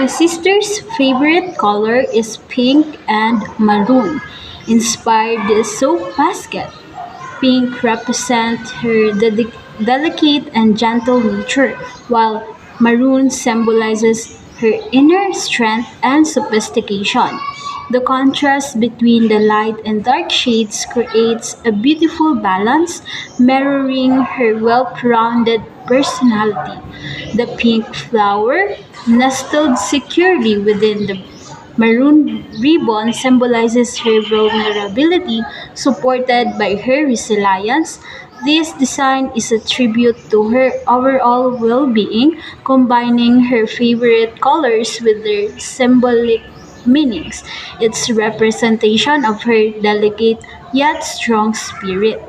My sister's favorite color is pink and maroon, inspired the soap basket. Pink represents her delicate and gentle nature, while maroon symbolizes her inner strength and sophistication. The contrast between the light and dark shades creates a beautiful balance, mirroring her well rounded personality. The pink flower, nestled securely within the maroon ribbon, symbolizes her vulnerability, supported by her resilience. This design is a tribute to her overall well being, combining her favorite colors with their symbolic meanings. It's representation of her delicate yet strong spirit.